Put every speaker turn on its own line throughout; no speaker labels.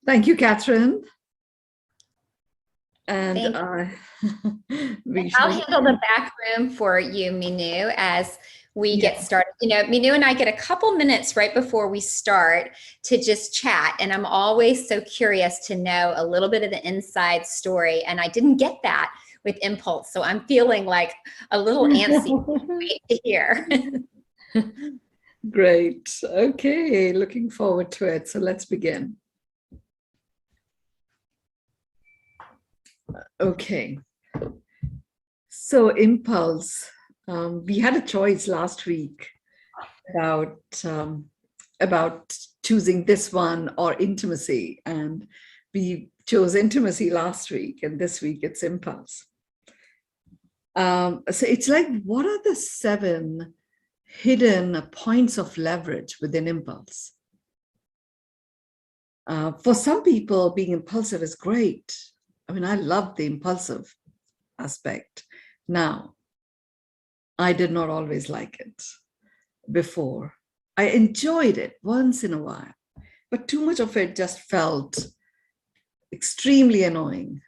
Thank you, Catherine. And
I'll handle the back room for you, Mynoo, as we get started. You know, Mynoo and I get a couple minutes right before we start to just chat. And I'm always so curious to know a little bit of the inside story. And I didn't get that with Impulse. So I'm feeling like a little antsy to hear.
Great. Okay, looking forward to it. So let's begin. Okay. So Impulse, we had a choice last week about choosing this one or intimacy, and we chose intimacy last week, and this week it's Impulse. So it's like, what are the 7 hidden points of leverage within Impulse? For some people, being impulsive is great. I mean, I love the impulsive aspect. Now, I did not always like it before. I enjoyed it once in a while, but too much of it just felt extremely annoying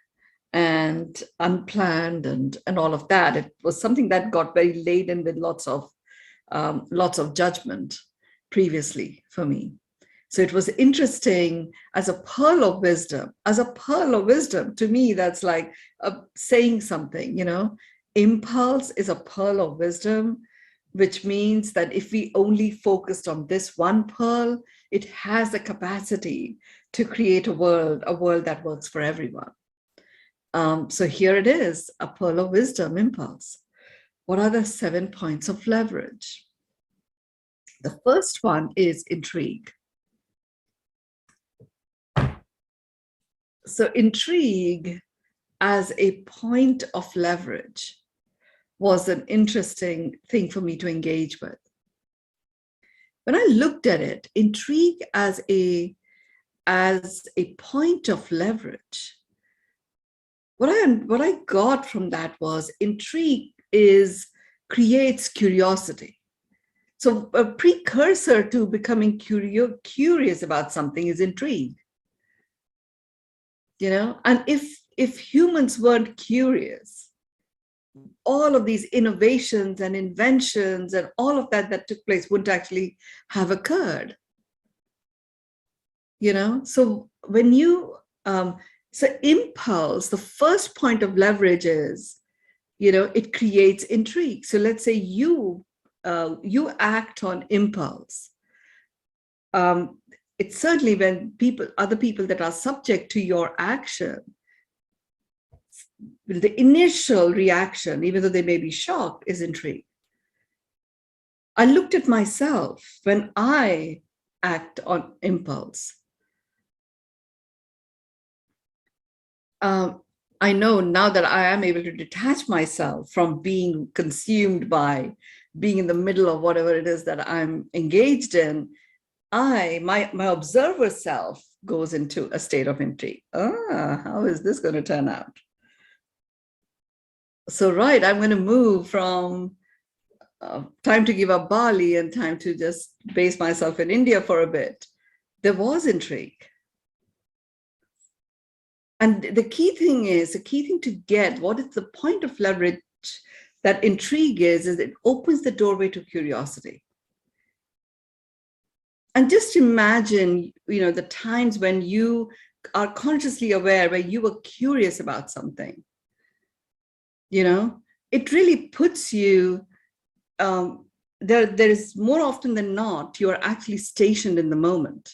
and unplanned and all of that. It was something that got very laden with lots of judgment previously for me. So it was interesting as a pearl of wisdom. As a pearl of wisdom, to me, that's like saying something, you know. Impulse is a pearl of wisdom, which means that if we only focused on this one pearl, it has the capacity to create a world that works for everyone. So here it is, a pearl of wisdom, Impulse. What are the 7 points of leverage? The first one is intrigue. So intrigue as a point of leverage was an interesting thing for me to engage with. When I looked at it, intrigue as a point of leverage, what I got from that was intrigue creates curiosity. So a precursor to becoming curious about something is intrigue. You know, and if humans weren't curious, all of these innovations and inventions and all of that took place wouldn't actually have occurred. You know, so when you so impulse, the first point of leverage is, you know, it creates intrigue. So let's say you act on impulse. It's certainly when other people that are subject to your action, the initial reaction, even though they may be shocked, is intrigue. I looked at myself when I act on impulse. I know now that I am able to detach myself from being consumed by being in the middle of whatever it is that I'm engaged in. My observer self goes into a state of intrigue. How is this going to turn out? So, right, I'm going to move from time to give up Bali and time to just base myself in India for a bit. There was intrigue. And the key thing to get what is the point of leverage that intrigue is it opens the doorway to curiosity. And just imagine, you know, the times when you are consciously aware, where you were curious about something. You know, it really puts you, there is more often than not, you are actually stationed in the moment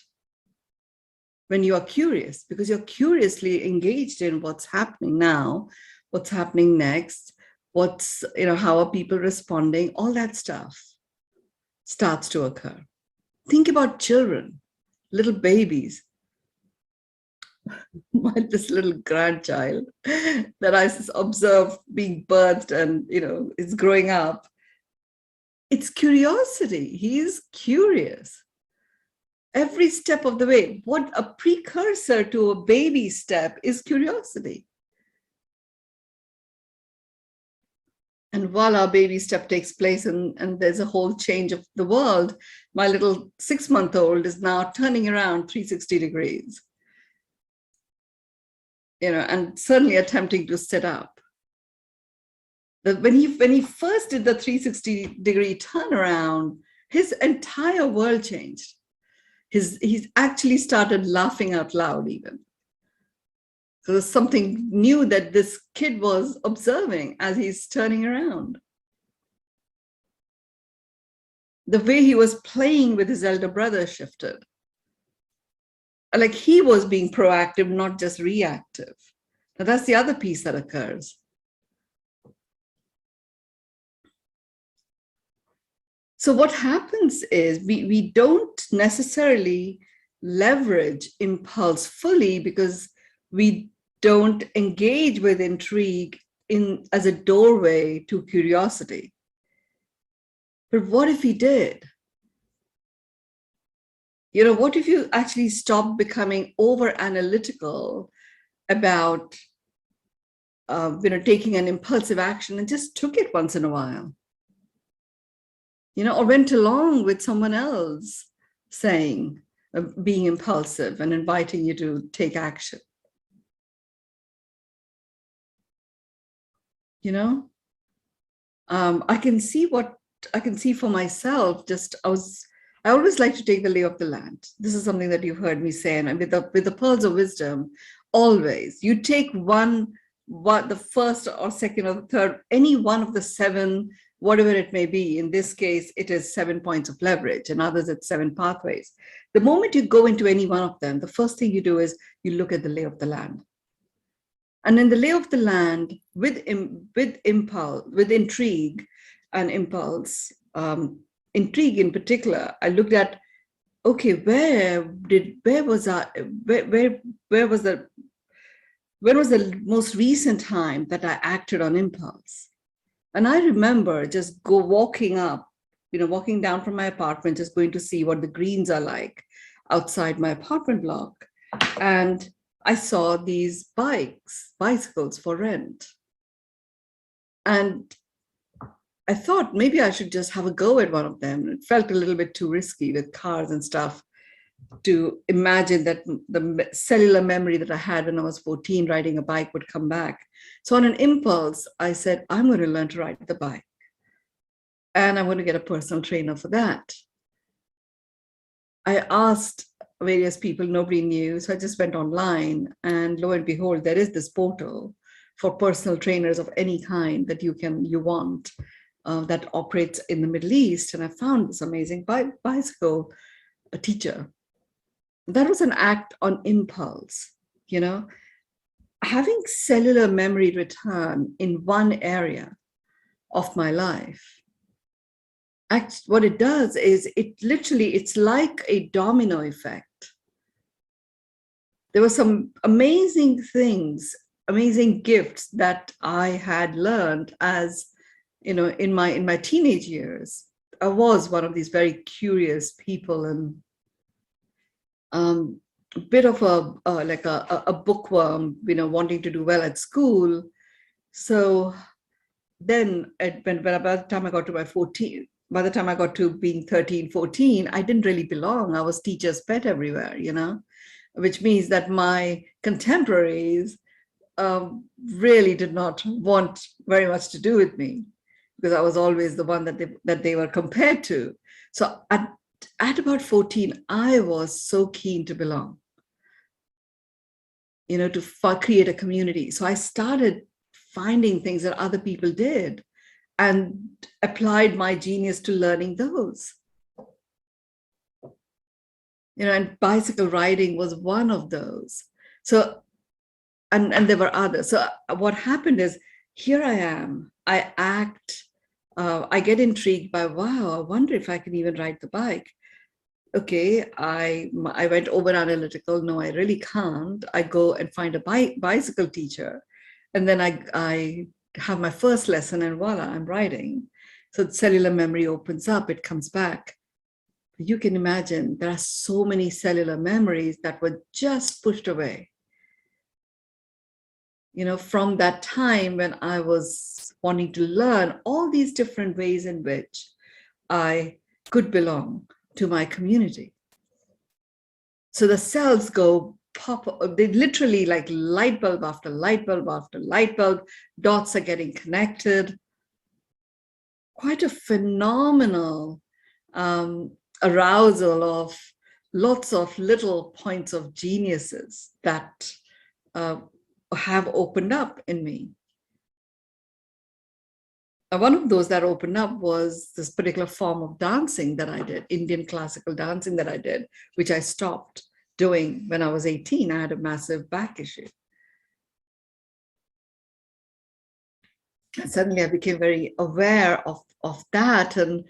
when you are curious, because you're curiously engaged in what's happening now, what's happening next, you know, how are people responding, all that stuff starts to occur. Think about children, little babies. This little grandchild that I observe being birthed and, you know, is growing up. It's curiosity. He's curious. Every step of the way. What a precursor to a baby step is curiosity. And while our baby step takes place and there's a whole change of the world, my little 6-month-old is now turning around 360 degrees. and certainly attempting to sit up. That when he first did the 360-degree turnaround, his entire world changed. He's actually started laughing out loud even. So there's something new that this kid was observing as he's turning around. The way he was playing with his elder brother shifted. Like he was being proactive, not just reactive. Now that's the other piece that occurs. So what happens is we don't necessarily leverage impulse fully because we don't engage with intrigue as a doorway to curiosity. But what if we did? What if you actually stop becoming over analytical about taking an impulsive action and just took it once in a while? Or went along with someone else saying, being impulsive and inviting you to take action. I can see for myself. I always like to take the lay of the land. This is something that you've heard me say, and with the pearls of wisdom, always you take the first or second or the third, any one of the 7, whatever it may be. In this case, it is 7 points of leverage, and others it's 7 pathways. The moment you go into any one of them, the first thing you do is you look at the lay of the land. And in the lay of the land, with impulse, with intrigue and impulse, intrigue in particular, I looked at, okay, when was the most recent time that I acted on impulse? And I remember just walking down from my apartment, just going to see what the greens are like outside my apartment block. And I saw these bicycles for rent. And I thought maybe I should just have a go at one of them. It felt a little bit too risky with cars and stuff to imagine that the cellular memory that I had when I was 14 riding a bike would come back. So on an impulse, I said, I'm going to learn to ride the bike. And I'm going to get a personal trainer for that. I asked various people, nobody knew. So I just went online, and lo and behold, there is this portal for personal trainers of any kind that you want that operates in the Middle East. And I found this amazing bicycle teacher. That was an act on impulse, having cellular memory return in one area of my life. What it does is it's like a domino effect. There were some amazing things, amazing gifts that I had learned as, in my teenage years. I was one of these very curious people, and a bit of a bookworm, wanting to do well at school. So then by the time I got to being 13, 14, I didn't really belong. I was teacher's pet everywhere, which means that my contemporaries really did not want very much to do with me, because I was always the one that they were compared to. So at about 14, I was so keen to belong, to create a community. So I started finding things that other people did and applied my genius to learning those. And bicycle riding was one of those. So, and there were others. So what happened is, here I am, I act, I get intrigued by, wow, I wonder if I can even ride the bike. Okay, I went over analytical. No, I really can't. I go and find a bicycle teacher. And then I have my first lesson, and voila, I'm riding. So cellular memory opens up, it comes back. You can imagine there are so many cellular memories that were just pushed away. From that time when I was wanting to learn all these different ways in which I could belong to my community. So the cells go pop, they literally like light bulb after light bulb after light bulb, dots are getting connected. Quite a phenomenal arousal of lots of little points of geniuses that have opened up in me. One of those that opened up was this particular form of dancing that I did, Indian classical dancing that I did, which I stopped doing when I was 18. I had a massive back issue. And suddenly I became very aware of that. And,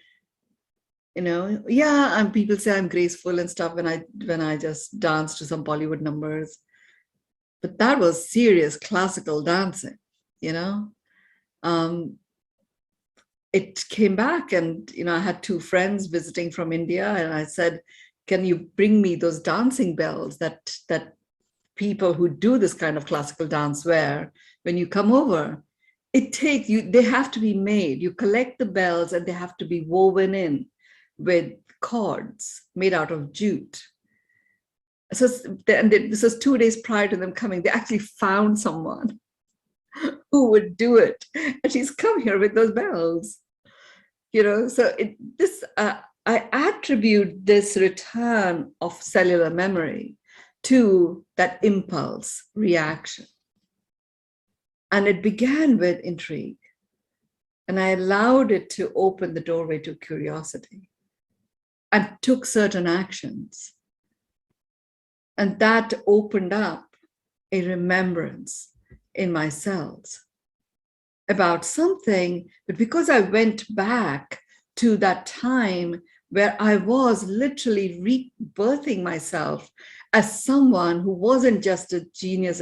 you know, yeah, and people say I'm graceful and stuff when I just dance to some Bollywood numbers. But that was serious classical dancing, you know. It came back, and, you know, I had two friends visiting from India, and I said, can you bring me those dancing bells that people who do this kind of classical dance wear when you come over? It takes you, they have to be made. You collect the bells and they have to be woven in with cords made out of jute. So, and this was 2 days prior to them coming. They actually found someone who would do it, and she's come here with those bells, you know. So I attribute this return of cellular memory to that impulse reaction, and it began with intrigue, and I allowed it to open the doorway to curiosity and took certain actions, and that opened up a remembrance in my cells about something. But because I went back to that time where I was literally rebirthing myself as someone who wasn't just a genius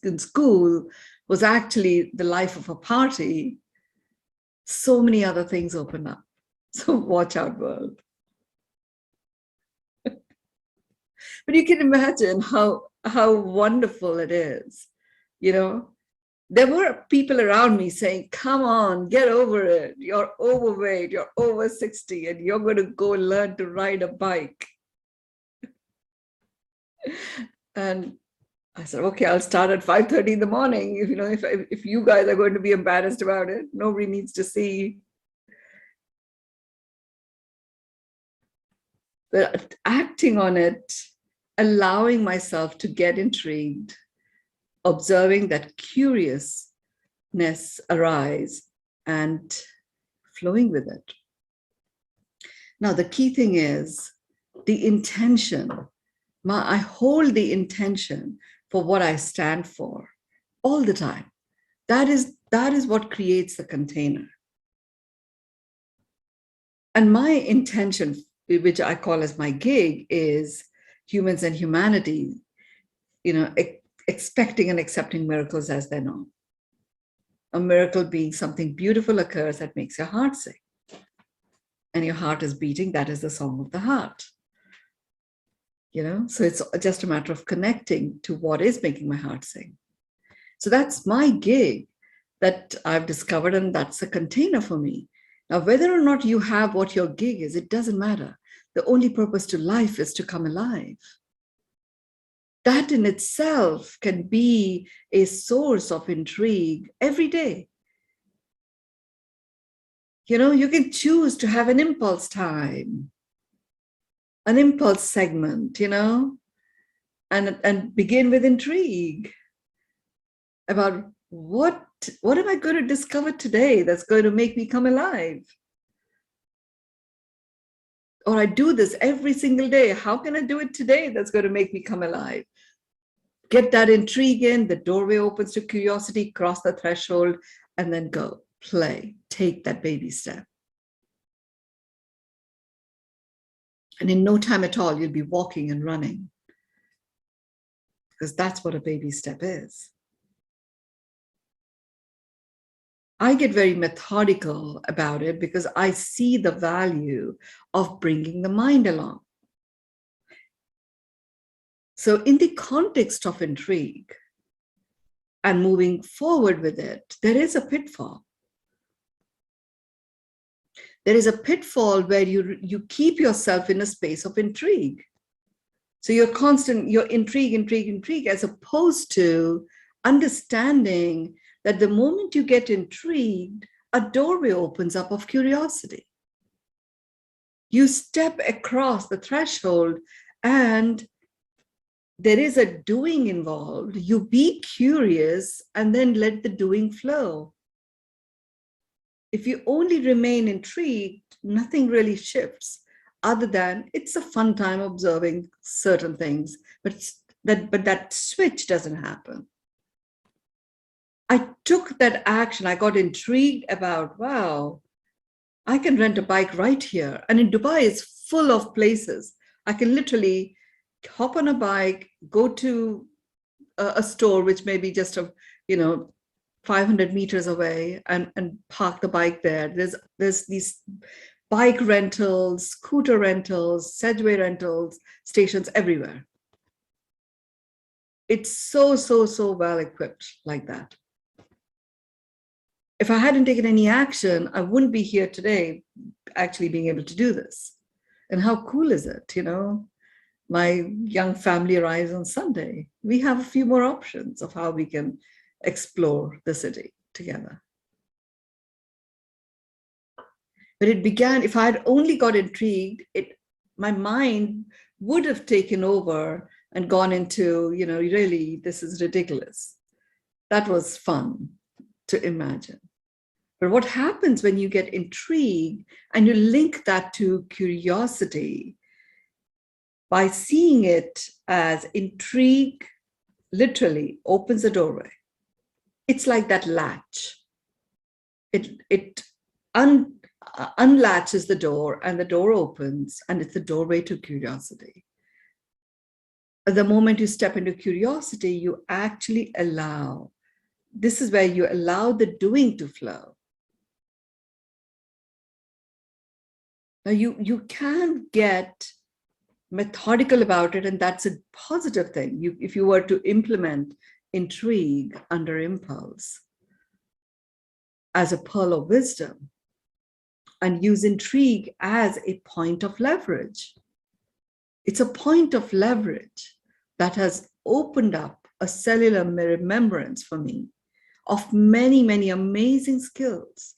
in school, was actually the life of a party, so many other things open up. So watch out, world. But you can imagine how wonderful it is, you know. There were people around me saying, come on, get over it. You're overweight, you're over 60, and you're going to go learn to ride a bike. And I said, okay, I'll start at 5:30 in the morning. If, you know, if you guys are going to be embarrassed about it, nobody needs to see. But acting on it, allowing myself to get intrigued, observing that curiousness arise and flowing with it. Now, the key thing is the intention. I hold the intention for what I stand for all the time. That is what creates the container. And my intention, which I call as my gig, is humans and humanity, you know, expecting and accepting miracles as their norm. A miracle being something beautiful occurs that makes your heart sing. And your heart is beating, that is the song of the heart. You know, so it's just a matter of connecting to what is making my heart sing. So that's my gig that I've discovered, and that's a container for me. Now, whether or not you have what your gig is, it doesn't matter. The only purpose to life is to come alive. That in itself can be a source of intrigue every day. You know, you can choose to have an impulse time, an impulse segment, you know, and begin with intrigue about what am I going to discover today that's going to make me come alive? Or I do this every single day. How can I do it today that's going to make me come alive? Get that intrigue in, the doorway opens to curiosity, cross the threshold, and then go, play, take that baby step. And in no time at all, you'll be walking and running, because that's what a baby step is. I get very methodical about it because I see the value of bringing the mind along. So in the context of intrigue and moving forward with it, there is a pitfall. There is a pitfall where you keep yourself in a space of intrigue. So you're intrigue, as opposed to understanding that the moment you get intrigued, a doorway opens up of curiosity. You step across the threshold and there is a doing involved. You be curious and then let the doing flow. If you only remain intrigued, nothing really shifts other than it's a fun time observing certain things, but that switch doesn't happen. I took that action. I got intrigued about, wow, I can rent a bike right here. And in Dubai, it's full of places. I can literally hop on a bike, go to a store, which may be just 500 meters away, and park the bike there. There's these bike rentals, scooter rentals, Segway rentals, stations everywhere. It's so well equipped like that. If I hadn't taken any action, I wouldn't be here today actually being able to do this. And how cool is it? My young family arrives on Sunday. We have a few more options of how we can explore the city together. But it began, if I had only got intrigued, my mind would have taken over and gone into, really, this is ridiculous. That was fun to imagine. But what happens when you get intrigued and you link that to curiosity by seeing it as intrigue, literally opens the doorway. It's like that latch. It unlatches the door and the door opens, and it's the doorway to curiosity. At the moment you step into curiosity, you actually allow, this is where you allow the doing to flow. Now you can get methodical about it, and that's a positive thing. If you were to implement intrigue under impulse as a pearl of wisdom and use intrigue as a point of leverage. It's a point of leverage that has opened up a cellular remembrance for me of many, many amazing skills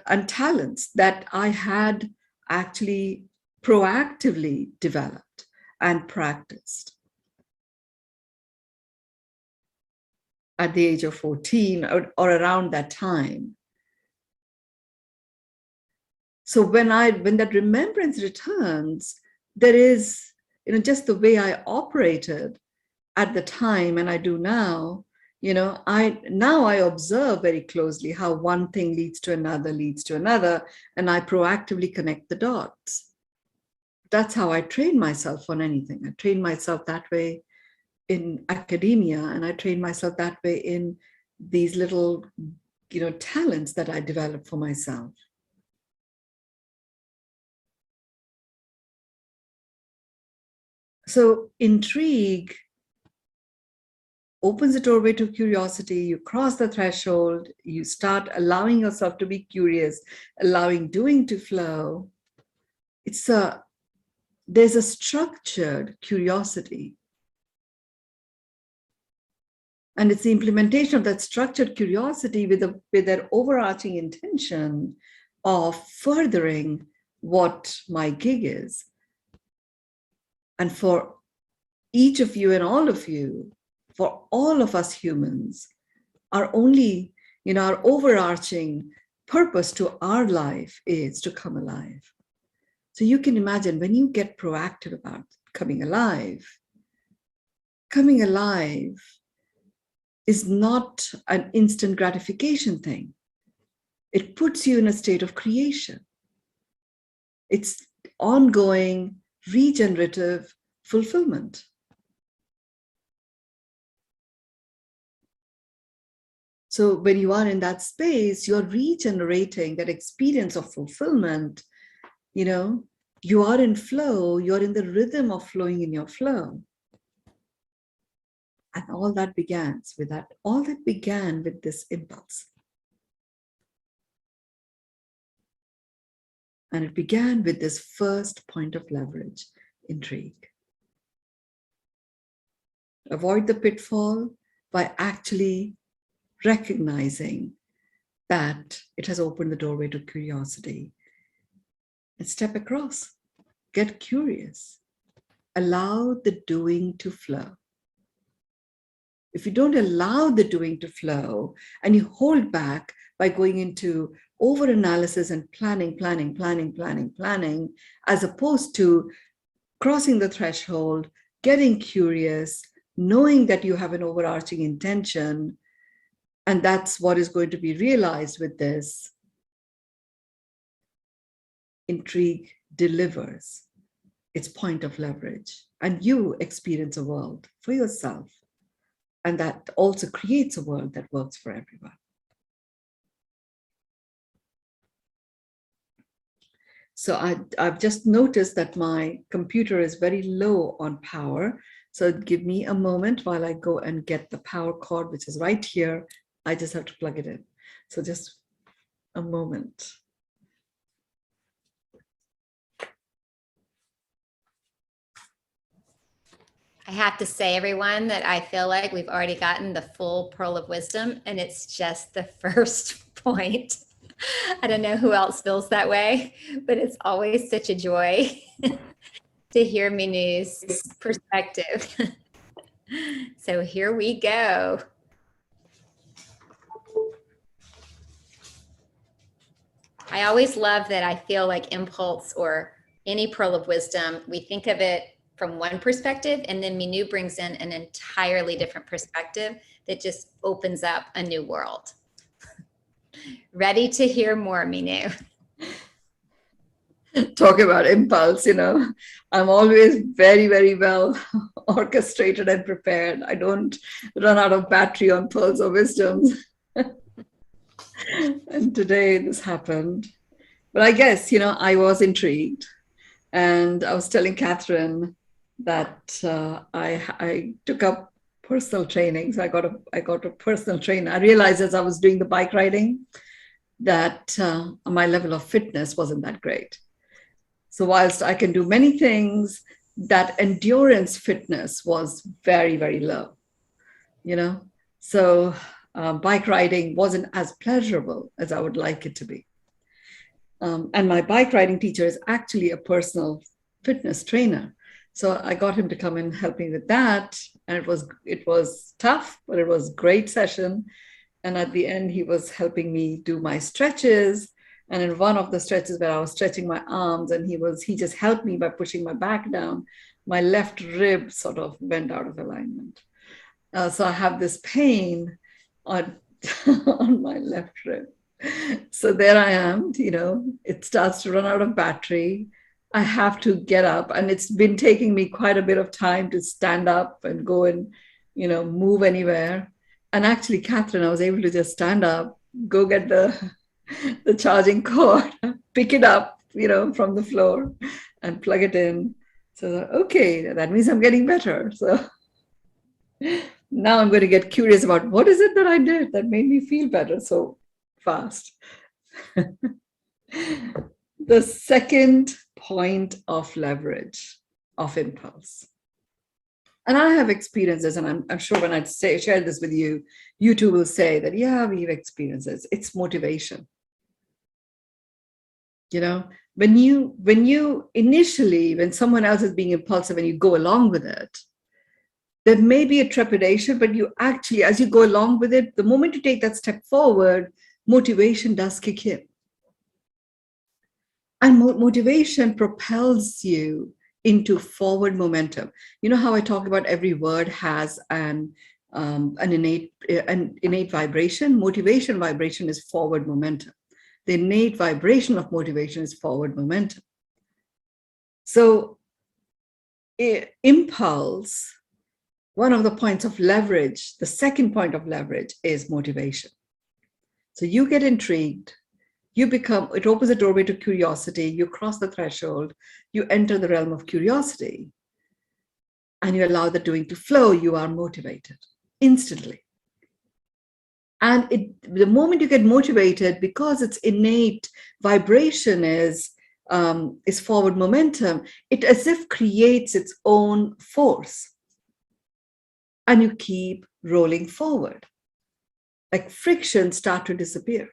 and talents that I had actually proactively developed and practiced at the age of 14 or around that time. So when that remembrance returns, there is, just the way I operated at the time and I do now, I observe very closely how one thing leads to another, and I proactively connect the dots. That's how I train myself on anything. I train myself that way in academia, and I train myself that way in these little, talents that I develop for myself. So intrigue opens the doorway to curiosity. You cross the threshold, you start allowing yourself to be curious, allowing doing to flow. There's a structured curiosity. And it's the implementation of that structured curiosity with that overarching intention of furthering what my gig is. And for each of you and all of you, for all of us humans, our overarching purpose to our life is to come alive. So you can imagine when you get proactive about coming alive is not an instant gratification thing. It puts you in a state of creation. It's ongoing, regenerative fulfillment. So when you are in that space, you're regenerating that experience of fulfillment. You are in flow, you're in the rhythm of flowing in your flow. And all that began with this impulse. And it began with this first point of leverage, intrigue. Avoid the pitfall by actually recognizing that it has opened the doorway to curiosity. And step across. Get curious. Allow the doing to flow. If you don't allow the doing to flow and you hold back by going into over-analysis and planning, as opposed to crossing the threshold, getting curious, knowing that you have an overarching intention, and that's what is going to be realized with this, intrigue delivers its point of leverage, and you experience a world for yourself. And that also creates a world that works for everyone. So I've just noticed that my computer is very low on power. So give me a moment while I go and get the power cord, which is right here. I just have to plug it in. So just a moment.
I have to say, everyone, that I feel like we've already gotten the full pearl of wisdom, and it's just the first point. I don't know who else feels that way, but it's always such a joy to hear Mynoo's perspective. So here we go. I always love that. I feel like impulse or any pearl of wisdom, we think of it from one perspective, and then Mynoo brings in an entirely different perspective that just opens up a new world. Ready to hear more, Mynoo?
Talk about impulse, I'm always very, very well orchestrated and prepared. I don't run out of battery on pearls of wisdoms. And today this happened. But I guess, I was intrigued. And I was telling Catherine that I took up personal training. So I got a personal trainer. I realized as I was doing the bike riding that my level of fitness wasn't that great. So whilst I can do many things, that endurance fitness was very, very low, So bike riding wasn't as pleasurable as I would like it to be. And my bike riding teacher is actually a personal fitness trainer. So I got him to come and help me with that. And it was tough, but it was a great session. And at the end, he was helping me do my stretches. And in one of the stretches where I was stretching my arms, and he just helped me by pushing my back down, my left rib sort of went out of alignment. So I have this pain on, on my left rib. So there I am, it starts to run out of battery. I have to get up, and it's been taking me quite a bit of time to stand up and go and, move anywhere. And actually, Catherine, I was able to just stand up, go get the charging cord, pick it up, from the floor and plug it in. So, okay, that means I'm getting better. So now I'm going to get curious about what is it that I did that made me feel better so fast. The second point of leverage of impulse. And I have experienced this, and I'm sure when I share this with you, you too will say that, yeah, we've experienced this. It's motivation. When you initially, when someone else is being impulsive and you go along with it, there may be a trepidation, but you actually, as you go along with it, the moment you take that step forward, motivation does kick in. And motivation propels you into forward momentum. You know how I talk about every word has an innate vibration? Motivation vibration is forward momentum. The innate vibration of motivation is forward momentum. So impulse, one of the points of leverage, the second point of leverage is motivation. So you get intrigued, it opens the doorway to curiosity, you cross the threshold, you enter the realm of curiosity, and you allow the doing to flow, you are motivated instantly. And the moment you get motivated, because its innate vibration is is forward momentum, it as if creates its own force. And you keep rolling forward. Like friction start to disappear.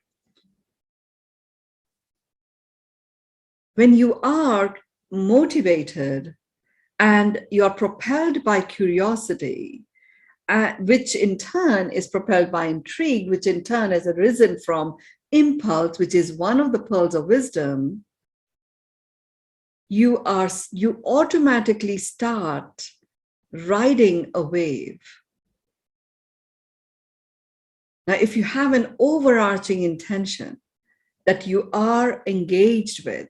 When you are motivated and you are propelled by curiosity, which in turn is propelled by intrigue, which in turn has arisen from impulse, which is one of the pearls of wisdom, you automatically start riding a wave. Now, if you have an overarching intention that you are engaged with,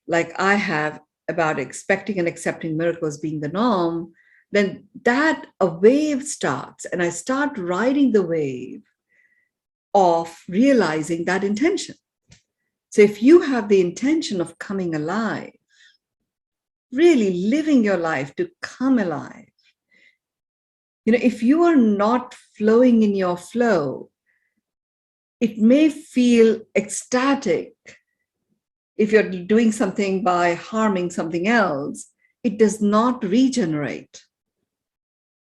like I have about expecting and accepting miracles being the norm, then that a wave starts, and I start riding the wave of realizing that intention. So if you have the intention of coming alive, really living your life to come alive, if you are not flowing in your flow, it may feel ecstatic. If you're doing something by harming something else, it does not regenerate.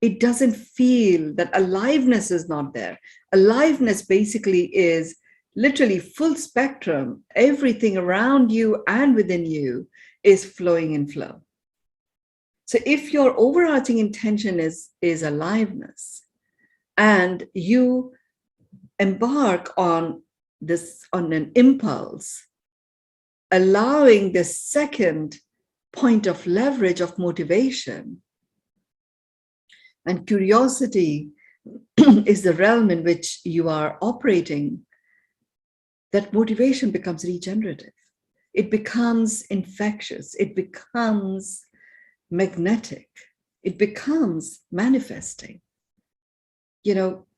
It doesn't feel that aliveness is not there. Aliveness basically is literally full spectrum. Everything around you and within you is flowing in flow. So if your overarching intention is aliveness, and you embark on an impulse, allowing the second point of leverage of motivation, and curiosity is the realm in which you are operating, that motivation becomes regenerative. It becomes infectious. It becomes magnetic. It becomes manifesting.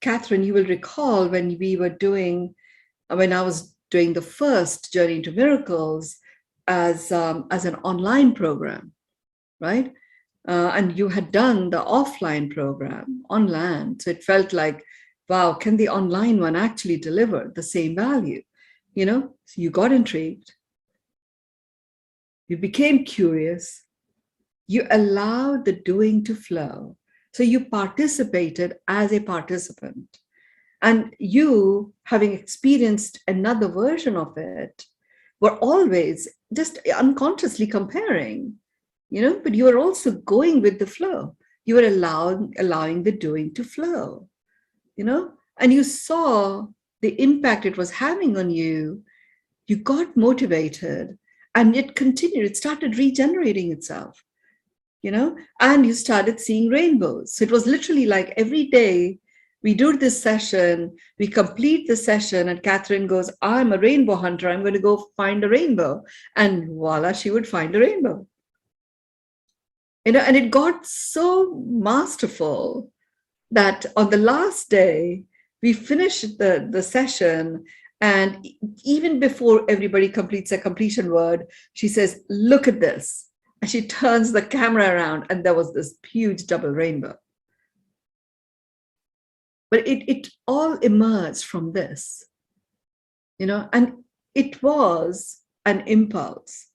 Catherine, you will recall when I was doing the first Journey into Miracles as an online program, right? And you had done the offline program on land. So it felt like, wow, can the online one actually deliver the same value? So you got intrigued. You became curious. You allowed the doing to flow. So you participated as a participant. And you, having experienced another version of it, were always just unconsciously comparing, but you were also going with the flow. You were allowing the doing to flow, and you saw the impact it was having on you. You got motivated, and it continued. It started regenerating itself, and you started seeing rainbows. So it was literally like every day we do this session, we complete the session, and Catherine goes, I'm a rainbow hunter. I'm going to go find a rainbow. And voila, she would find a rainbow. And it got so masterful that on the last day, we finished the session. And even before everybody completes a completion word, she says, look at this. And she turns the camera around, and there was this huge double rainbow. But it all emerged from this, and it was an impulse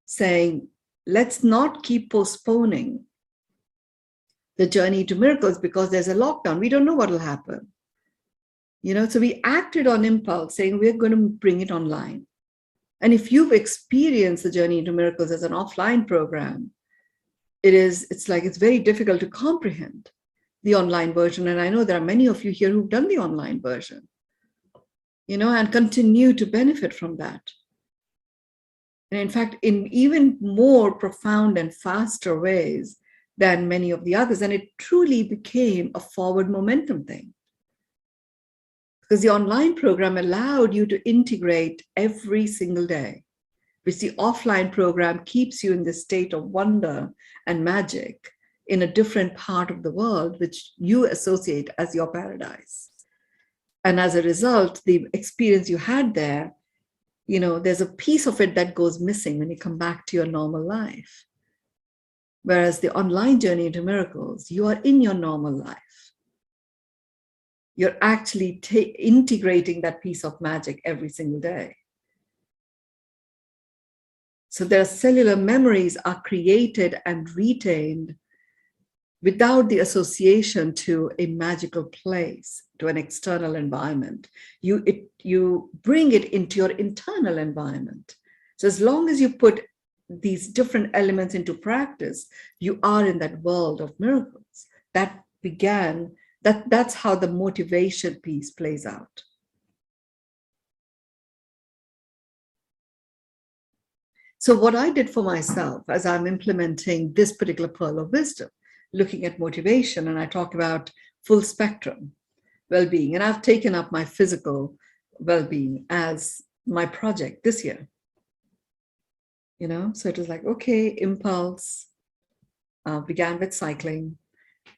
saying, let's not keep postponing the journey to miracles because there's a lockdown. We don't know what will happen. So we acted on impulse saying, we're going to bring it online. And if you've experienced the Journey into Miracles as an offline program, it's very difficult to comprehend the online version. And I know there are many of you here who've done the online version, and continue to benefit from that. And in fact, in even more profound and faster ways than many of the others. And it truly became a forward momentum thing. Because the online program allowed you to integrate every single day, which the offline program keeps you in the state of wonder and magic in a different part of the world, which you associate as your paradise. And as a result, the experience you had there, there's a piece of it that goes missing when you come back to your normal life. Whereas the online Journey into Miracles, you are in your normal life. You're actually integrating that piece of magic every single day. So their cellular memories are created and retained without the association to a magical place, to an external environment. You bring it into your internal environment. So as long as you put these different elements into practice, you are in that world of miracles. That's how the motivation piece plays out. So what I did for myself as I'm implementing this particular pearl of wisdom, looking at motivation, and I talk about full spectrum well-being, and I've taken up my physical well-being as my project this year. So it was like, okay, impulse, began with cycling,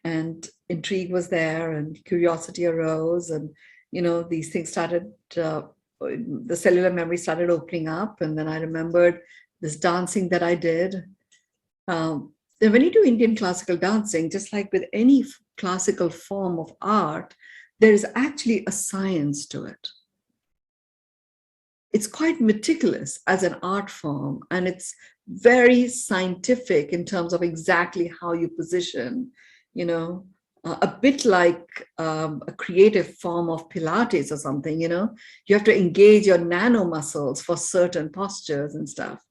and intrigue was there, and curiosity arose, and these things started, the cellular memory started opening up, and then I remembered this dancing that I did. When you do Indian classical dancing, just like with any classical form of art, there is actually a science to it. It's quite meticulous as an art form, and it's very scientific in terms of exactly how you position, a bit like a creative form of Pilates or something, you have to engage your nano muscles for certain postures and stuff.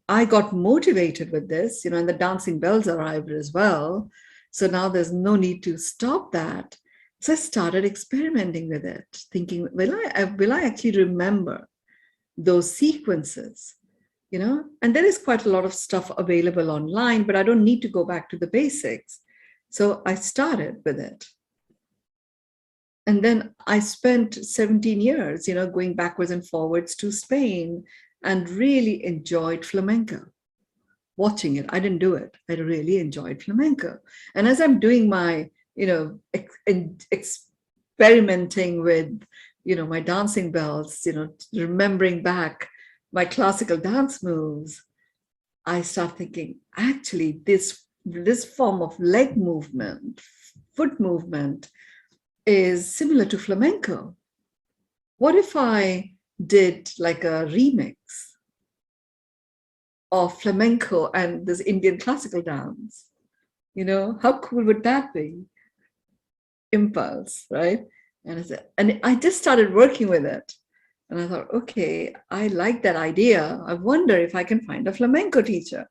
I got motivated with this, and the dancing bells arrived as well. So now there's no need to stop that. So I started experimenting with it, thinking, will I actually remember those sequences? And there is quite a lot of stuff available online, but I don't need to go back to the basics. So I started with it. And then I spent 17 years, going backwards and forwards to Spain, and really enjoyed flamenco. Watching it, I didn't do it. I really enjoyed flamenco. And as I'm doing my, experimenting with, my dancing bells, remembering back my classical dance moves, I start thinking, actually, this form of leg movement, foot movement, is similar to flamenco. What if I did like a remix of flamenco and this Indian classical dance? How cool would that be? Impulse, right? And I just started working with it. And I thought, okay, I like that idea. I wonder if I can find a flamenco teacher.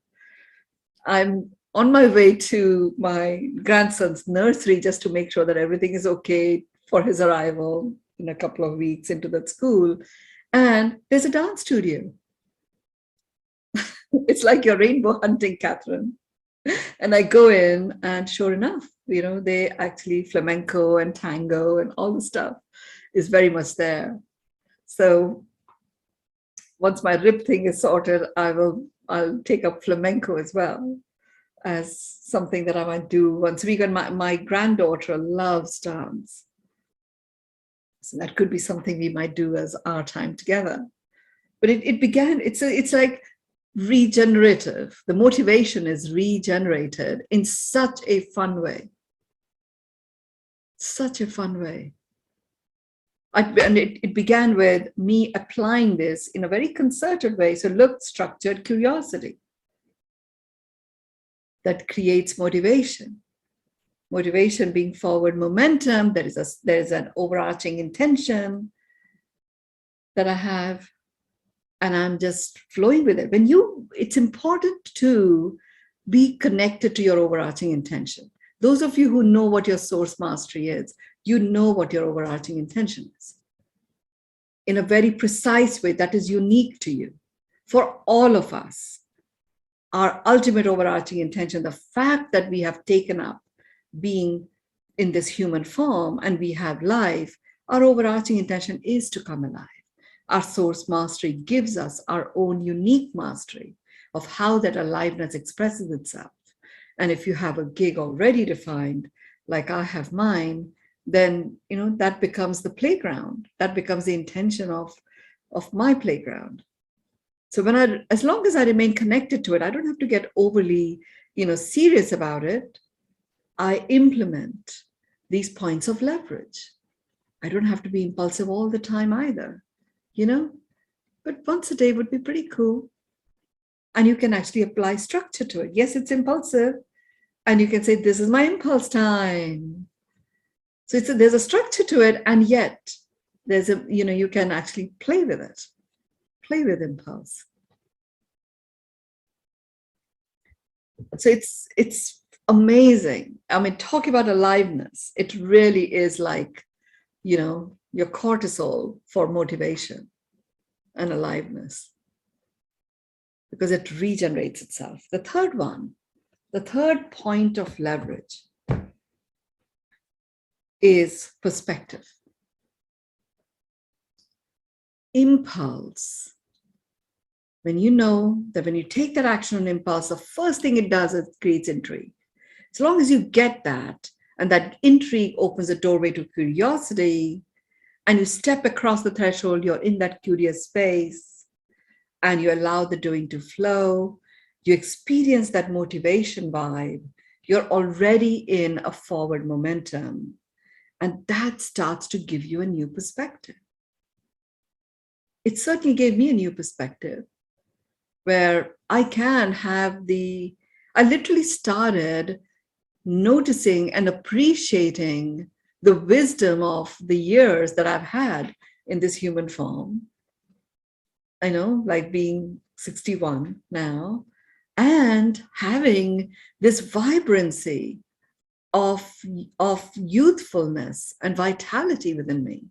I'm on my way to my grandson's nursery just to make sure that everything is okay for his arrival in a couple of weeks into that school. And there's a dance studio. It's like you're rainbow hunting, Catherine. And I go in, and sure enough, they actually flamenco and tango and all the stuff is very much there. So once my rib thing is sorted, I'll take up flamenco as well as something that I might do once a week. And my granddaughter loves dance. So that could be something we might do as our time together. But it began, it's like regenerative. The motivation is regenerated in such a fun way. Such a fun way. And it began with me applying this in a very concerted way. So look, structured curiosity that creates motivation. Motivation being forward momentum. There's an overarching intention that I have, and I'm just flowing with it. It's important to be connected to your overarching intention. Those of you who know what your source mastery is, you know what your overarching intention is in a very precise way that is unique to you. For all of us, our ultimate overarching intention, the fact that we have taken up being in this human form and we have life, our overarching intention is to come alive. Our source mastery gives us our own unique mastery of how that aliveness expresses itself. And if you have a gig already defined, like I have mine, then that becomes the playground. That becomes the intention of my playground. So as long as I remain connected to it, I don't have to get overly, serious about it. I implement these points of leverage. I don't have to be impulsive all the time either. but once a day would be pretty cool. And you can actually apply structure to it. Yes, it's impulsive. And you can say, this is my impulse time. So there's a structure to it. And yet there's you can actually play with it, play with impulse. So it's amazing. I mean, talk about aliveness. It really is like, your cortisol for motivation and aliveness, because it regenerates itself. The third point of leverage is perspective. Impulse. When you know that when you take that action on impulse, the first thing it does is creates intrigue. As long as you get that, and that intrigue opens the doorway to curiosity, and you step across the threshold, you're in that curious space, and you allow the doing to flow, you experience that motivation vibe, you're already in a forward momentum. And that starts to give you a new perspective. It certainly gave me a new perspective where I literally started noticing and appreciating the wisdom of the years that I've had in this human form. I know, like being 61 now, and having this vibrancy of youthfulness and vitality within me,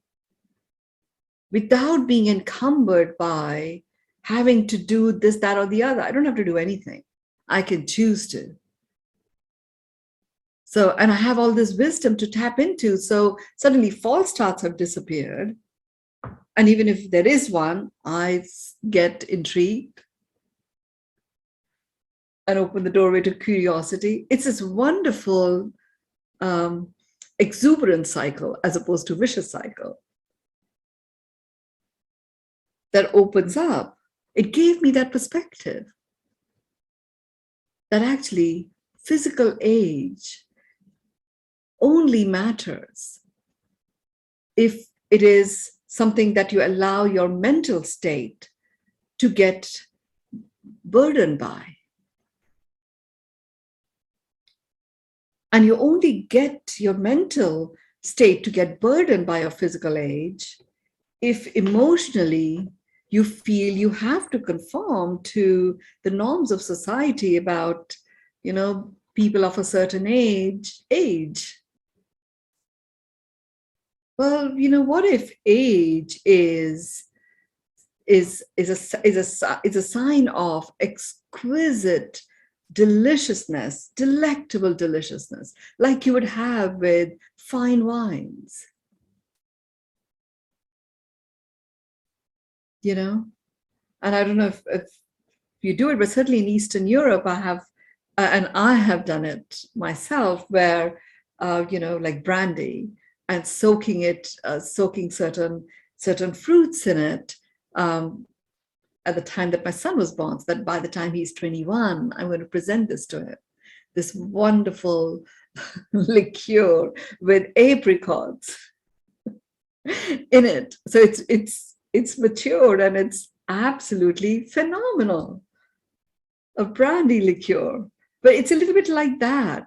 without being encumbered by having to do this, that, or the other. I don't have to do anything. I can choose to. So, and I have all this wisdom to tap into. So suddenly false starts have disappeared. And even if there is one, I get intrigued and open the doorway to curiosity. It's this wonderful exuberant cycle as opposed to vicious cycle that opens up. It gave me that perspective that actually physical age only matters if it is something that you allow your mental state to get burdened by. And you only get your mental state to get burdened by your physical age if emotionally you feel you have to conform to the norms of society about, people of a certain age. Well, what if age is a sign of exquisite deliciousness, delectable deliciousness, like you would have with fine wines, And I don't know if you do it, but certainly in Eastern Europe, I have done it myself, where, like brandy, and soaking certain fruits in it, at the time that my son was born, so that by the time he's 21, I'm going to present this to him, this wonderful liqueur with apricots in it. So it's matured and it's absolutely phenomenal. A brandy liqueur, but it's a little bit like that,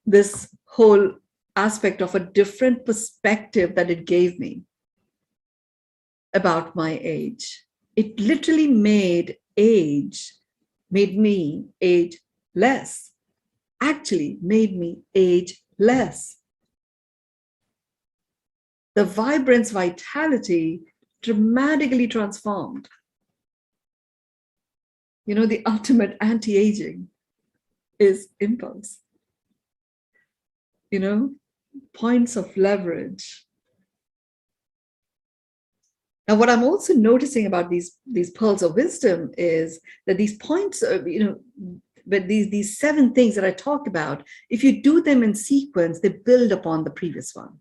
this whole aspect of a different perspective that it gave me about my age. It literally made me age less, actually made me age less. The vibrance, vitality dramatically transformed. The ultimate anti-aging is impulse. Points of leverage. Now, what I'm also noticing about these pearls of wisdom is that these points, but these 7 things that I talk about, if you do them in sequence, they build upon the previous one.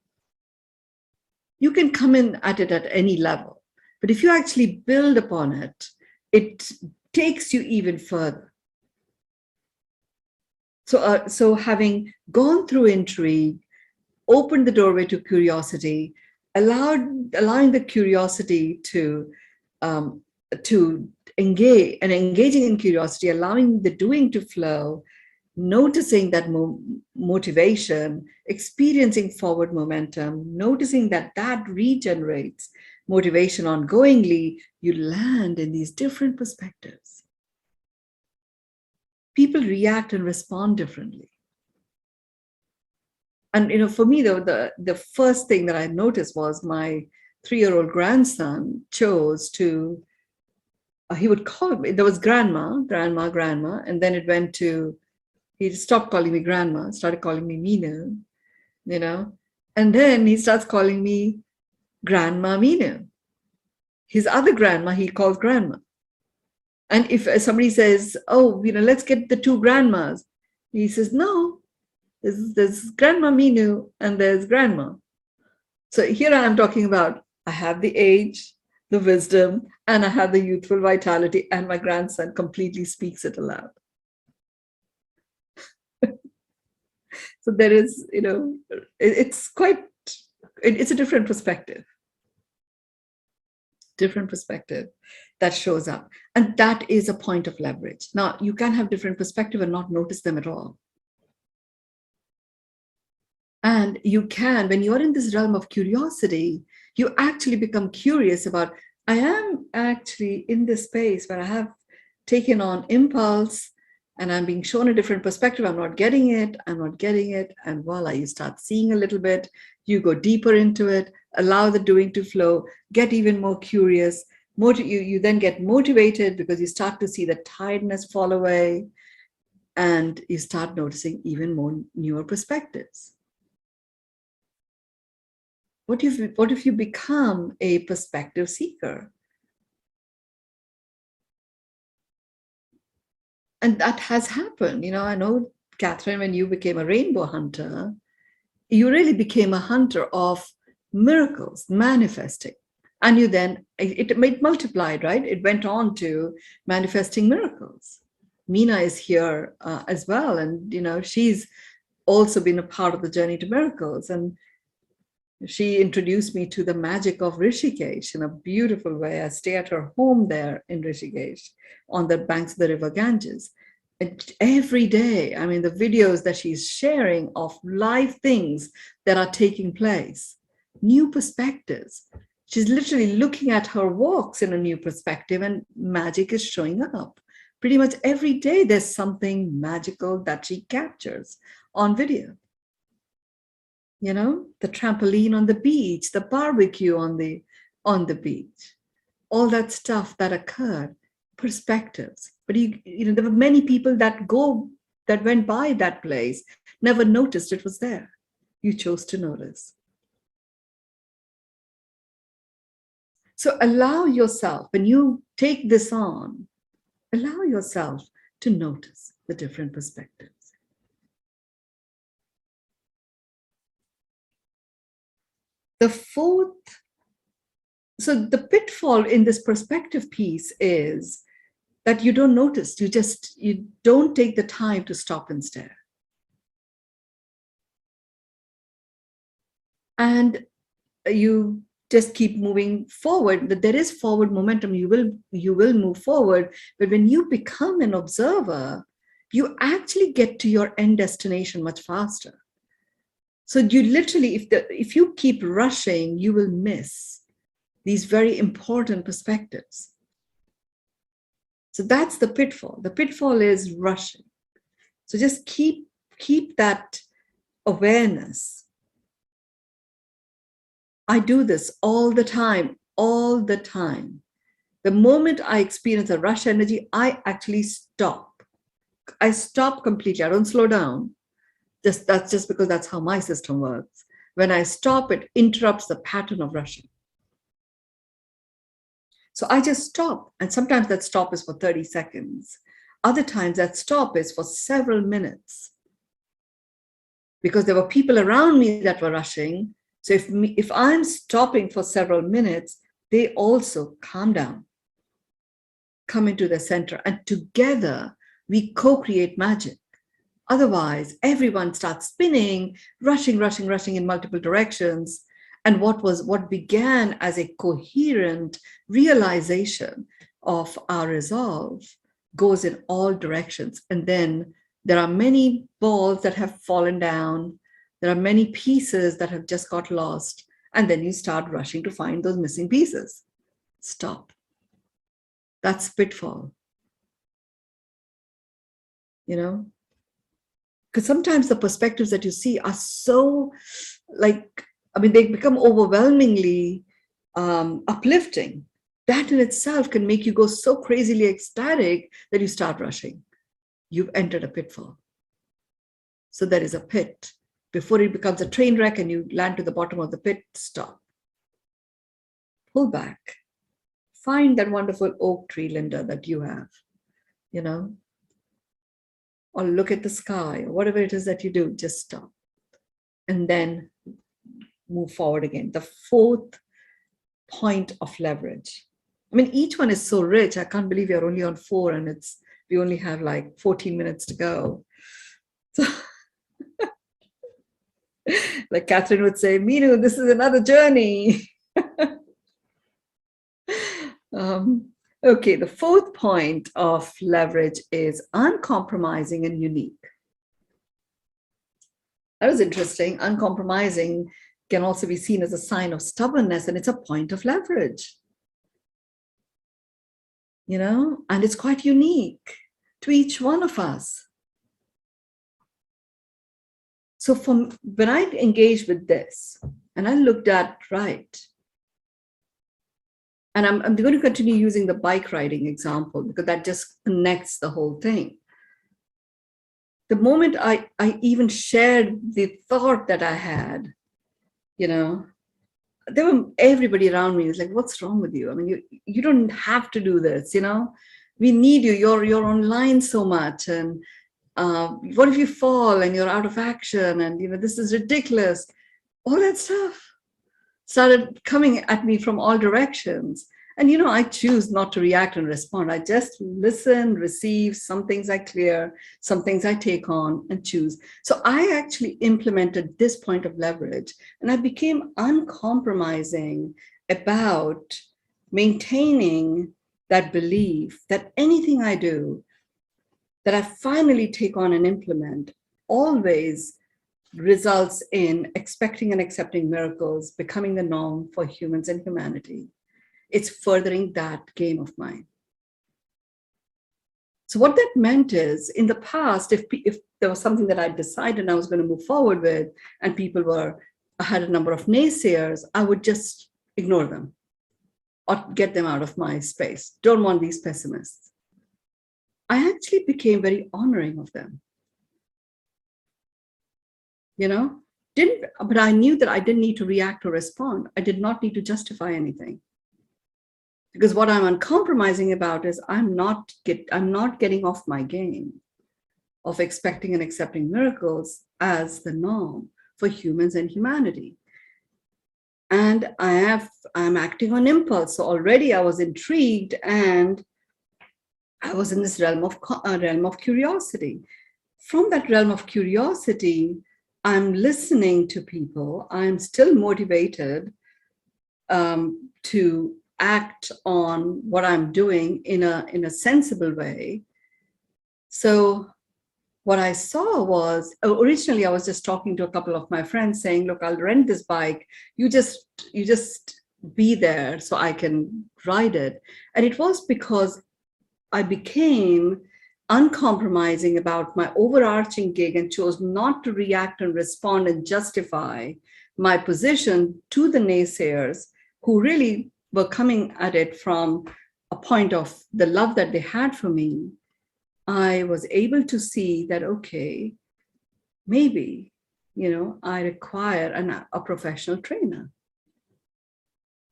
You can come in at it at any level, but if you actually build upon it, it takes you even further. So having gone through intrigue, opened the doorway to curiosity, allowing the curiosity to to engage and engaging in curiosity, allowing the doing to flow, noticing that motivation, experiencing forward momentum, noticing that that regenerates motivation ongoingly, you land in these different perspectives. People react and respond differently. And for me, though, the first thing that I noticed was my 3-year-old grandson chose to, he would call me, there was grandma, and then it went to, he stopped calling me grandma, started calling me Mynoo, and then he starts calling me Grandma Mynoo. His other grandma, he calls grandma. And if somebody says, oh, let's get the 2 grandmas, he says, no, there's Grandma Mynoo and there's grandma. So here I am talking about, I have the age, the wisdom, and I have the youthful vitality, and my grandson completely speaks it aloud. So there is, it's a different perspective. Different perspective that shows up. And that is a point of leverage. Now, you can have different perspective and not notice them at all. And you can, when you're in this realm of curiosity, you actually become curious about, I am actually in this space where I have taken on impulse and I'm being shown a different perspective. I'm not getting it. And voila, you start seeing a little bit. You go deeper into it, allow the doing to flow, get even more curious. You then get motivated because you start to see the tiredness fall away and you start noticing even more newer perspectives. What if you become a perspective seeker? And that has happened. I know, Catherine, when you became a rainbow hunter, you really became a hunter of miracles manifesting. And you then, it multiplied, right? It went on to manifesting miracles. Meena is here as well. And, she's also been a part of the journey to miracles. And she introduced me to the magic of Rishikesh in a beautiful way. I stay at her home there in Rishikesh on the banks of the river Ganges. And every day, the videos that she's sharing of live things that are taking place, new perspectives. She's literally looking at her walks in a new perspective and magic is showing up. Pretty much every day, there's something magical that she captures on video. The trampoline on the beach, the barbecue on the beach, all that stuff that occurred, perspectives. But there were many people that went by that place, never noticed it was there. You chose to notice. So allow yourself, when you take this on, allow yourself to notice the different perspectives. The pitfall in this perspective piece is that you don't notice, you don't take the time to stop and stare. And you just keep moving forward. There is forward momentum, you will move forward, but when you become an observer, you actually get to your end destination much faster. So you literally, if you keep rushing, you will miss these very important perspectives. So that's the pitfall. The pitfall is rushing. So just keep that awareness. I do this all the time. The moment I experience a rush energy, I actually stop. I stop completely. I don't slow down. That's just because that's how my system works. When I stop, it interrupts the pattern of rushing. So I just stop. And sometimes that stop is for 30 seconds. Other times that stop is for several minutes. Because there were people around me that were rushing. So if I'm stopping for several minutes, they also calm down, come into the center, and together we co-create magic. Otherwise, everyone starts spinning, rushing in multiple directions. And what began as a coherent realization of our resolve goes in all directions. And then there are many balls that have fallen down. There are many pieces that have just got lost. And then you start rushing to find those missing pieces. Stop. That's pitfall. You know? Because sometimes the perspectives that you see are so they become overwhelmingly uplifting. That in itself can make you go so crazily ecstatic that you start rushing. You've entered a pitfall. So there is a pit. Before it becomes a train wreck and you land to the bottom of the pit, stop. Pull back. Find that wonderful oak tree, Linda, that you have, you know, or look at the sky, or whatever it is that you do, just stop. And then move forward again. The fourth point of leverage. I mean, each one is so rich. I can't believe you're only on 4 and we only have like 14 minutes to go. So, like Catherine would say, Mynoo, this is another journey. Okay, the fourth point of leverage is uncompromising and unique. That was interesting. Uncompromising can also be seen as a sign of stubbornness, and it's a point of leverage. You know, and it's quite unique to each one of us. So when I engaged with this, and I looked at, right, and I'm going to continue using the bike riding example because that just connects the whole thing. The moment I even shared the thought that I had, you know, everybody around me is like, what's wrong with you? I mean, you don't have to do this, you know, we need you. You're online so much. And what if you fall and you're out of action? And, you know, this is ridiculous. All that stuff started coming at me from all directions. And, you know, I choose not to react and respond. I just listen, receive. Some things I clear, some things I take on and choose. So I actually implemented this point of leverage, and I became uncompromising about maintaining that belief that anything I do, that I finally take on and implement, always results in expecting and accepting miracles, becoming the norm for humans and humanity. It's furthering that game of mine. So what that meant is, in the past, if there was something that I decided I was going to move forward with, and I had a number of naysayers, I would just ignore them or get them out of my space. Don't want these pessimists. I actually became very honoring of them. You know, but I knew that I didn't need to react or respond. I did not need to justify anything. Because what I'm uncompromising about is I'm not getting off my game of expecting and accepting miracles as the norm for humans and humanity. And I'm acting on impulse. So already I was intrigued, and I was in this realm of curiosity. From that realm of curiosity, I'm listening to people. I'm still motivated to act on what I'm doing in a sensible way. So what I saw was, originally I was just talking to a couple of my friends saying, look, I'll rent this bike. You just be there so I can ride it. And it was because I became uncompromising about my overarching gig and chose not to react and respond and justify my position to the naysayers who really were coming at it from a point of the love that they had for me. I was able to see that, okay, maybe, you know, I require a professional trainer.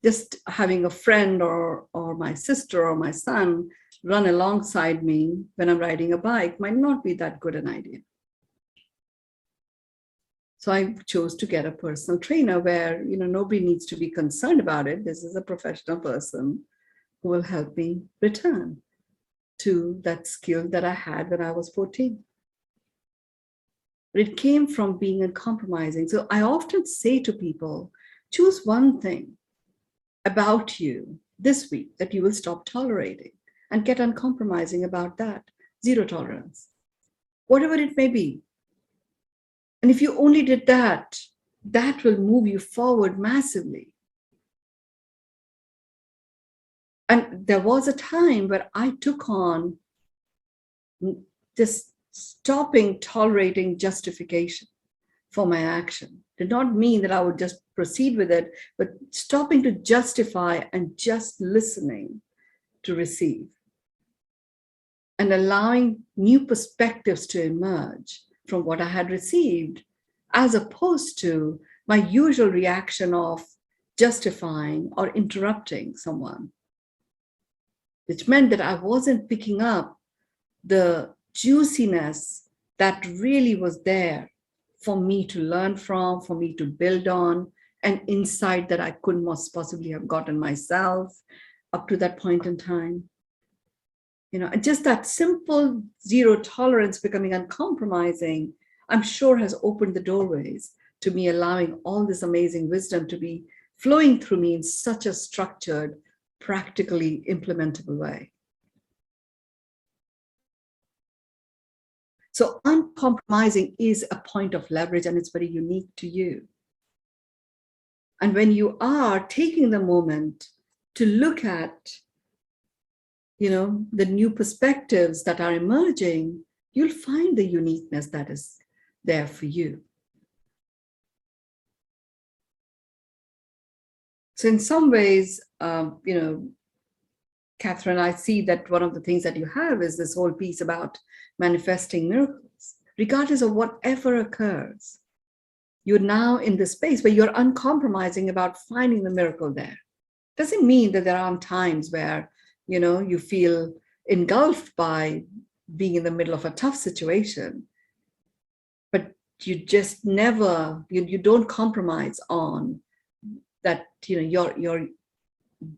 Just having a friend or my sister or my son run alongside me when I'm riding a bike might not be that good an idea. So I chose to get a personal trainer where, you know, nobody needs to be concerned about it. This is a professional person who will help me return to that skill that I had when I was 14. But it came from being uncompromising. So I often say to people, choose one thing about you this week that you will stop tolerating. and get uncompromising about that. Zero tolerance, whatever it may be. And if you only did that, that will move you forward massively. And there was a time where I took on just stopping tolerating justification for my action. Did not mean that I would just proceed with it, but stopping to justify and just listening to receive and allowing new perspectives to emerge from what I had received, as opposed to my usual reaction of justifying or interrupting someone, which meant that I wasn't picking up the juiciness that really was there for me to learn from, for me to build on, an insight that I couldn't most possibly have gotten myself up to that point in time. You know, just that simple zero tolerance becoming uncompromising, I'm sure has opened the doorways to me allowing all this amazing wisdom to be flowing through me in such a structured, practically implementable way. So uncompromising is a point of leverage, and it's very unique to you. And when you are taking the moment to look at, you know, the new perspectives that are emerging, you'll find the uniqueness that is there for you. So in some ways, you know, Catherine, I see that one of the things that you have is this whole piece about manifesting miracles, regardless of whatever occurs. You're now in the space where you're uncompromising about finding the miracle there. Doesn't mean that there aren't times where, you know, you feel engulfed by being in the middle of a tough situation, but you just never, you don't compromise on that, you know,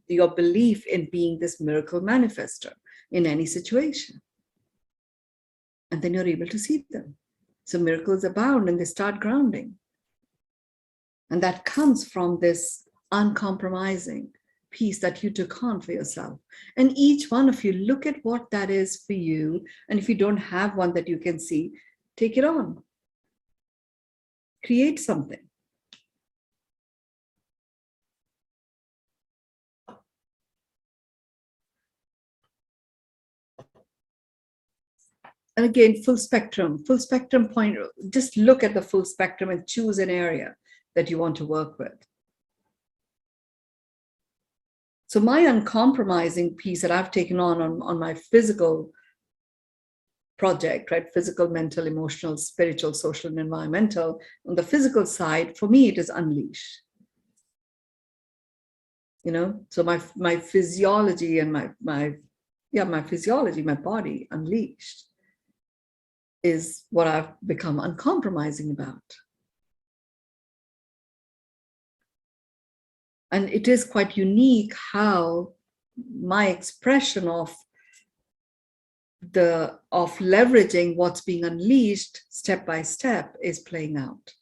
your belief in being this miracle manifester in any situation. And then you're able to see them. So miracles abound and they start grounding. And that comes from this uncompromising piece that you took on for yourself. And each one of you, look at what that is for you. And if you don't have one that you can see, take it on. Create something. And again, full spectrum point, just look at the full spectrum and choose an area that you want to work with. So my uncompromising piece that I've taken on my physical project, right? Physical, mental, emotional, spiritual, social, and environmental. On the physical side, for me, it is unleash. You know, so my physiology and my physiology, my body unleashed is what I've become uncompromising about. And it is quite unique how my expression of leveraging what's being unleashed step by step is playing out.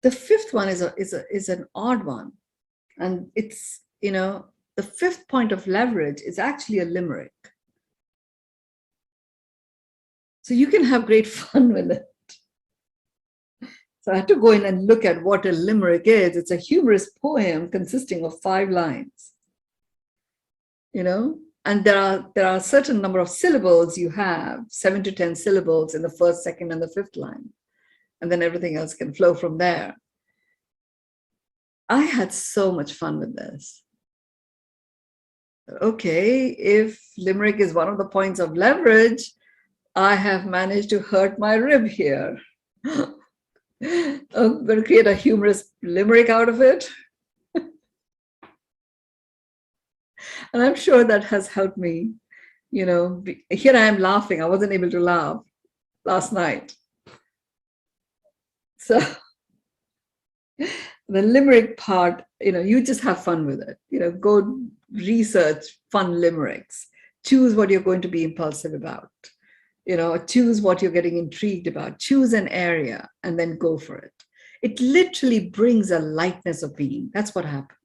The fifth one is an odd one. And it's, you know, the fifth point of leverage is actually a limerick. So you can have great fun with it. So I had to go in and look at what a limerick is. It's a humorous poem consisting of 5 lines. You know, and there are a certain number of syllables you have, 7 to 10 syllables in the first, second, and the 5th line. And then everything else can flow from there. I had so much fun with this. Okay, if limerick is one of the points of leverage, I have managed to hurt my rib here. I'm going to create a humorous limerick out of it. And I'm sure that has helped me. You know, here I am laughing. I wasn't able to laugh last night. So the limerick part, you know, you just have fun with it. You know, go research fun limericks. Choose what you're going to be impulsive about. You know, choose what you're getting intrigued about. Choose an area and then go for it. It literally brings a lightness of being. That's what happens.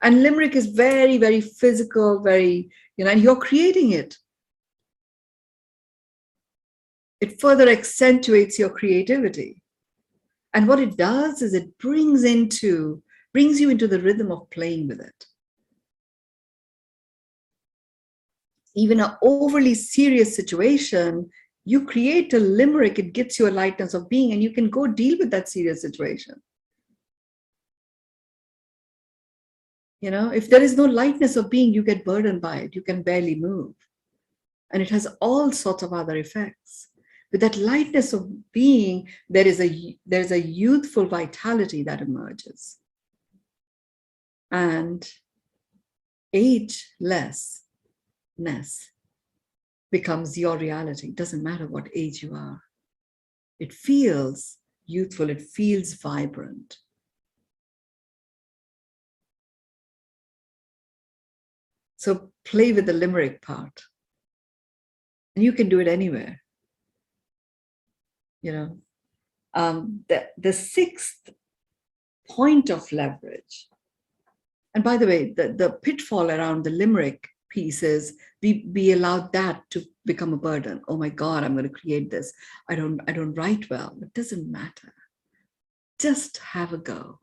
And limerick is very, very physical, very, and you're creating it. It further accentuates your creativity. And what it does is it brings you into the rhythm of playing with it. Even an overly serious situation, you create a limerick, it gives you a lightness of being, and you can go deal with that serious situation. If there is no lightness of being, you get burdened by it. You can barely move. And it has all sorts of other effects. With that lightness of being, there's a youthful vitality that emerges. And agelessness becomes your reality. It doesn't matter what age you are. It feels youthful. It feels vibrant. So play with the limerick part. And you can do it anywhere. The sixth point of leverage. And by the way, the pitfall around the limerick piece is we allowed that to become a burden. Oh my God, I'm going to create this. I don't write well. It doesn't matter. Just have a go.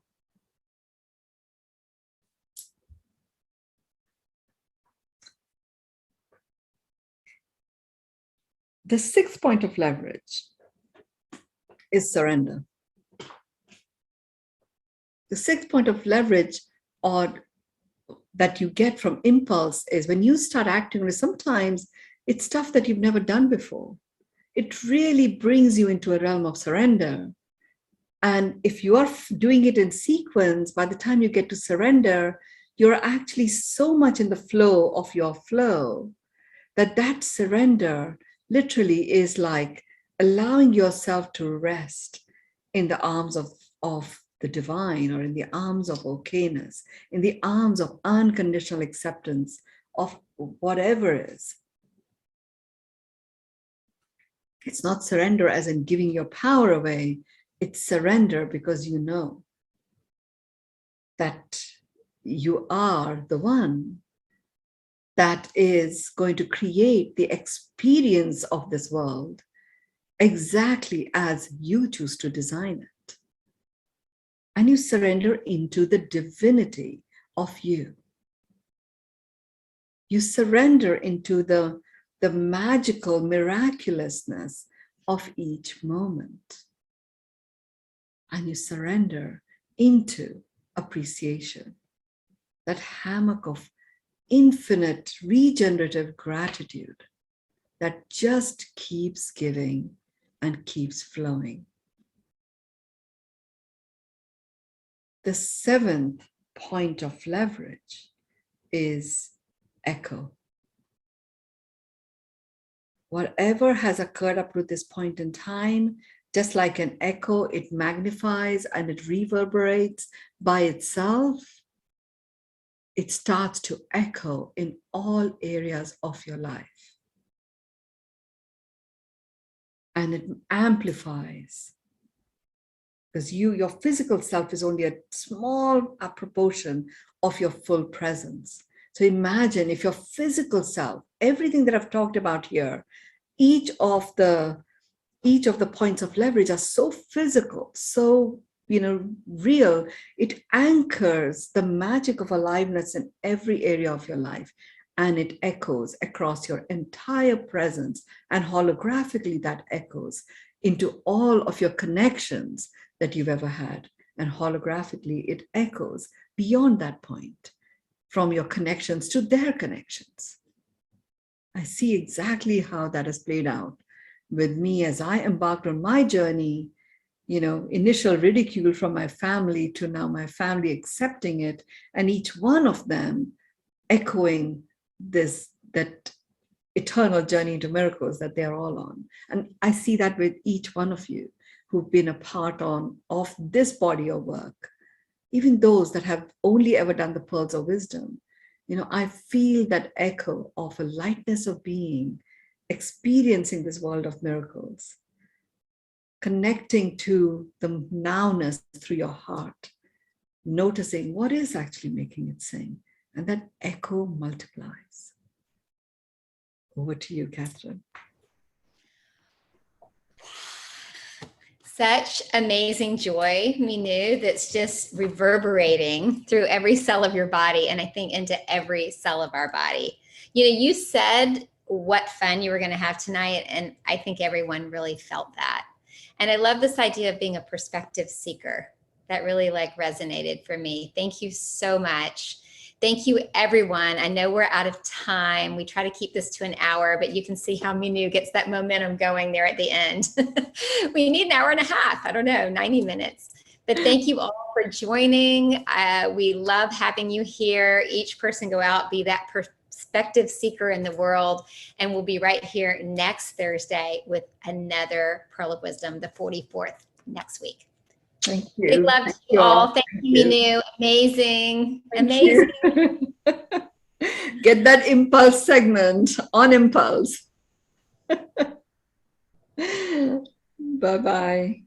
The sixth point of leverage is surrender. The sixth point of leverage that you get from impulse is when you start acting, sometimes it's stuff that you've never done before. It really brings you into a realm of surrender. And if you are doing it in sequence, by the time you get to surrender, you're actually so much in the flow of your flow that surrender literally is like allowing yourself to rest in the arms of the divine, or in the arms of okayness, in the arms of unconditional acceptance of whatever is. It's not surrender as in giving your power away. It's surrender because you know that you are the one that is going to create the experience of this world exactly as you choose to design it. And you surrender into the divinity of you. You surrender into the magical miraculousness of each moment. And you surrender into appreciation, that hammock of infinite regenerative gratitude that just keeps giving and keeps flowing. The seventh point of leverage is echo. Whatever has occurred up to this point in time, just like an echo, it magnifies and it reverberates by itself. It starts to echo in all areas of your life. And it amplifies. Because your physical self is only a small proportion of your full presence. So imagine if your physical self, everything that I've talked about here, each of the points of leverage are so physical, so real. It anchors the magic of aliveness in every area of your life, and it echoes across your entire presence, and holographically that echoes into all of your connections that you've ever had, and holographically it echoes beyond that point, from your connections to their connections. I see exactly how that has played out with me as I embarked on my journey. Initial ridicule from my family to now my family accepting it, and each one of them echoing that eternal journey into miracles that they're all on. And I see that with each one of you who've been a part of this body of work, even those that have only ever done the pearls of wisdom. I feel that echo of a lightness of being, experiencing this world of miracles. connecting to the nowness through your heart, noticing what is actually making it sing, and that echo multiplies. Over to you, Catherine.
Such amazing joy, Mynoo, that's just reverberating through every cell of your body, and I think into every cell of our body. You know, you said what fun you were going to have tonight, and I think everyone really felt that. And I love this idea of being a perspective seeker. That really like resonated for me. Thank you so much. Thank you, everyone. I know we're out of time. We try to keep this to an hour, but you can see how Mynoo gets that momentum going there at the end. We need an hour and a half. I don't know, 90 minutes. But thank you all for joining. We love having you here. Each person go out, be that perspective seeker in the world. And we'll be right here next Thursday with another Pearl of Wisdom, the 44th next week.
Thank you.
Big love to you all. Thank you, Mynoo. Amazing. Amazing.
Get that impulse segment on impulse. Bye-bye.